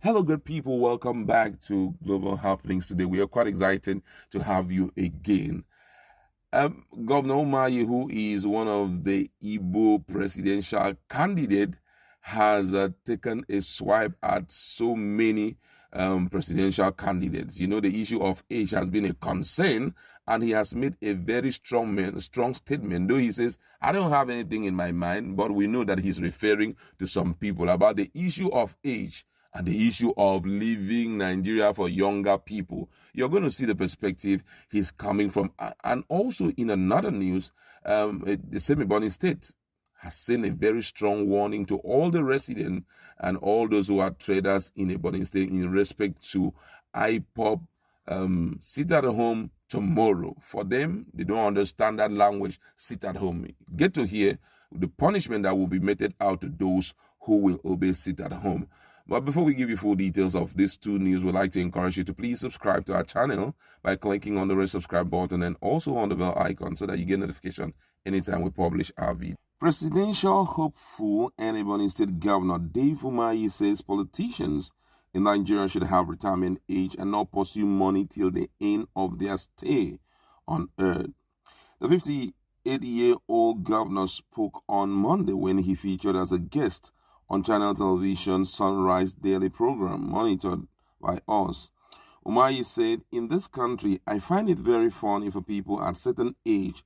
Hello, good people. Welcome back to Global Happenings today. We are quite excited to have you again. Governor Umahi, who is one of the Igbo presidential candidate, has taken a swipe at so many presidential candidates. You know, the issue of age has been a concern, and he has made a very strong statement. Though he says, I don't have anything in my mind, but we know that he's referring to some people about the issue of age and the issue of leaving Nigeria for younger people. You're going to see the perspective he's coming from. And also in another news, the same Ebonyi State has sent a very strong warning to all the residents and all those who are traders in Ebonyi State in respect to IPOB sit at home tomorrow. For them, they don't understand that language, sit at home. Get to hear the punishment that will be meted out to those who will obey sit at home. But before we give you full details of these two news, we'd like to encourage you to please subscribe to our channel by clicking on the red subscribe button and also on the bell icon so that you get notification anytime we publish our video. Presidential hopeful and Ebonyi State Governor Dave Umahi says politicians in Nigeria should have retirement age and not pursue money till the end of their stay on earth. The 58-year-old governor spoke on Monday when he featured as a guest on Channel Television Sunrise daily program monitored by us. Umahi said, in this country, I find it very funny for people at certain age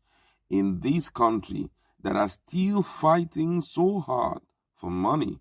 in this country that are still fighting so hard for money.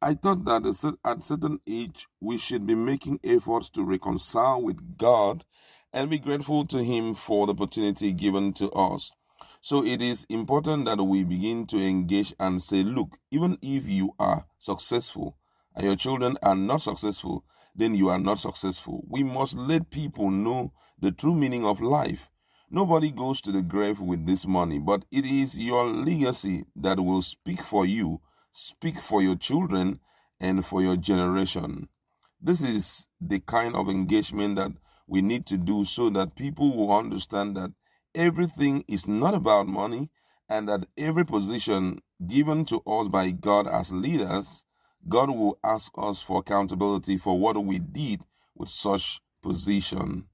I thought that at certain age, we should be making efforts to reconcile with God and be grateful to Him for the opportunity given to us. So it is important that we begin to engage and say, look, even if you are successful and your children are not successful, then you are not successful. We must let people know the true meaning of life. Nobody goes to the grave with this money, but it is your legacy that will speak for you, speak for your children, and for your generation. This is the kind of engagement that we need to do so that people will understand that everything is not about money and that every position given to us by God as leaders, God will ask us for accountability for what we did with such position.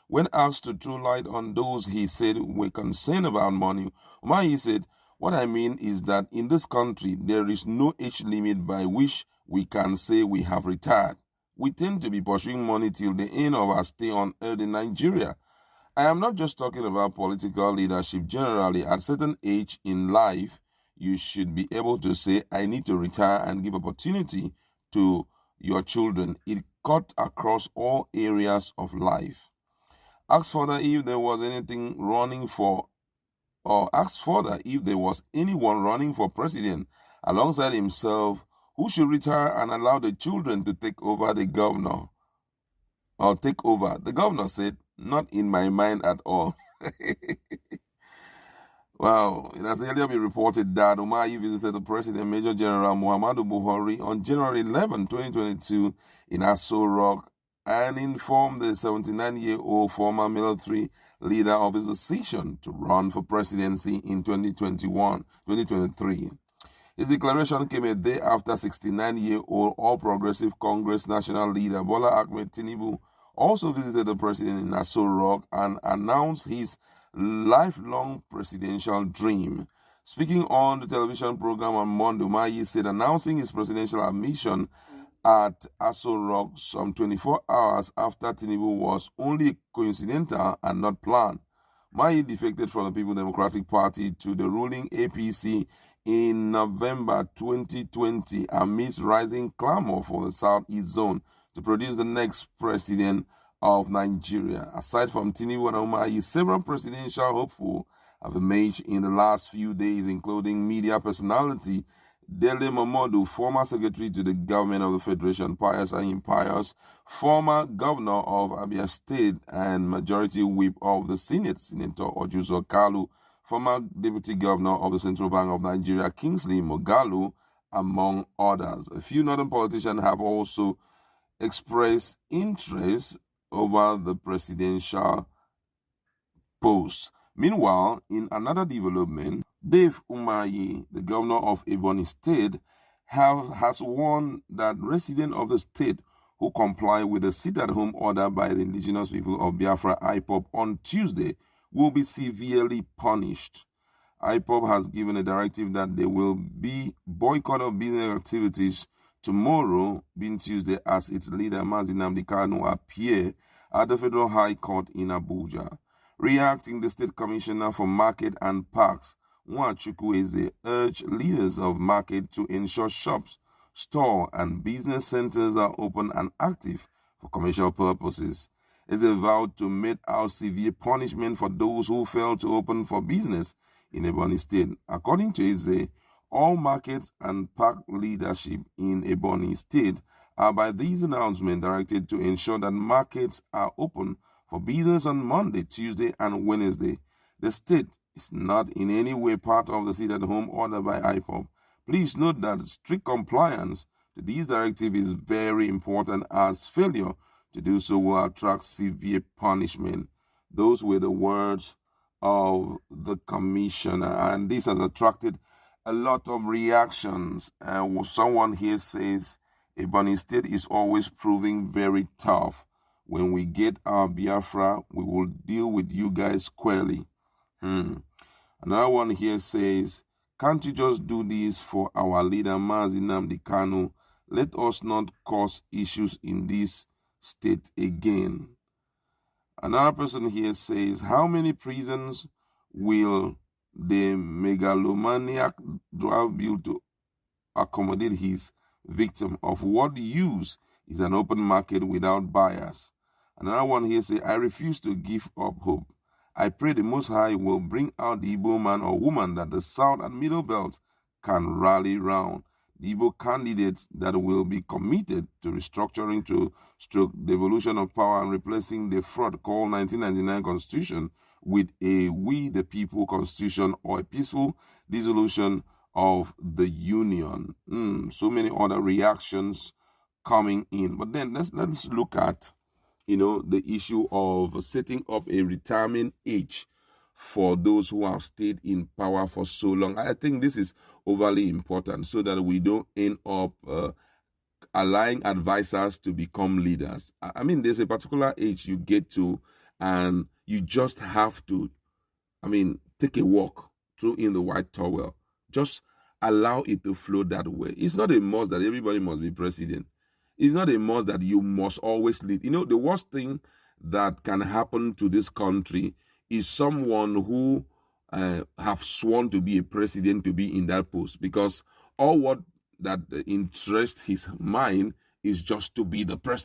When asked to throw light on those he said were concerned about money, Umahi said, what I mean is that in this country, there is no age limit by which we can say we have retired. We tend to be pursuing money till the end of our stay on earth in Nigeria. I am not just talking about political leadership generally. At a certain age in life, you should be able to say, I need to retire and give opportunity to your children. It cut across all areas of life. Ask further if there was anything running for, or ask further if there was anyone running for president alongside himself who should retire and allow the children to take over the governor. Or take over. The governor said, not in my mind at all. Wow. It has earlier been reported that Umahi visited the President Major General Muhammadu Buhari on January 11, 2022 in Aso Rock and informed the 79-year-old former military leader of his decision to run for presidency in 2023. His declaration came a day after 69-year-old All Progressive Congress national leader Bola Ahmed Tinubu also visited the president in Aso Rock and announced his lifelong presidential dream. Speaking on the television program on Monday, Umahi said announcing his presidential admission at Aso Rock some 24 hours after Tinubu was only coincidental and not planned. Umahi defected from the People's Democratic Party to the ruling APC in November 2020 amidst rising clamor for the Southeast Zone to produce the next president of Nigeria. Aside from Tinubu and Umahi, several presidential hopefuls have emerged in the last few days, including media personality Dele Momodu, former secretary to the government of the Federation, Pius Ayim, former governor of Abia State and majority whip of the Senate, Senator Ojuso Kalu, former deputy governor of the Central Bank of Nigeria, Kingsley Moghalu, among others. A few northern politicians have also expressed interest over the presidential post. Meanwhile, in another development, Dave Umahi, the governor of Ebonyi State, has warned that residents of the state who comply with the sit-at-home order by the indigenous people of Biafra IPOB on Tuesday will be severely punished. IPOB has given a directive that there will be boycott of business activities tomorrow, being Tuesday, as its leader Mazi Nnamdi Kanu appear at the Federal High Court in Abuja. Reacting, the State Commissioner for Market and Parks, Nwachukwu, urged leaders of market to ensure shops, store and business centers are open and active for commercial purposes. Eze vowed to mete out severe punishment for those who fail to open for business in Ebonyi State. According to Eze, all markets and park leadership in Ebonyi State are by these announcements directed to ensure that markets are open for business on Monday, Tuesday, and Wednesday. The state is not in any way part of the sit-at-home order by IPOB. Please note that strict compliance to these directives is very important, as failure to do so will attract severe punishment. Those were the words of the commissioner, and this has attracted a lot of reactions. Someone here says, Ebonyi State is always proving very tough. When we get our Biafra, we will deal with you guys squarely. Another one here says, can't you just do this for our leader Mazi Nnamdi Kanu? Let us not cause issues in this state again. Another person here says, how many prisons will the megalomaniac drive build to accommodate his victim? Of what use is an open market without buyers? Another one here says, I refuse to give up hope. I pray the Most High will bring out the Igbo man or woman that the South and Middle Belt can rally round. The Igbo candidates that will be committed to restructuring to stroke devolution of power and replacing the fraud called 1999 Constitution with a We the People Constitution or a peaceful dissolution of the Union. So many other reactions coming in. But then let's look at the issue of setting up a retirement age for those who have stayed in power for so long. I think this is overly important so that we don't end up allowing advisors to become leaders. I mean, there's a particular age you get to and you just have to, take a walk through in the white towel. Just allow it to flow that way. It's not a must that everybody must be president. It's not a must that you must always lead. The worst thing that can happen to this country is someone who have sworn to be a president to be in that post, because all what that interests his mind is just to be the president.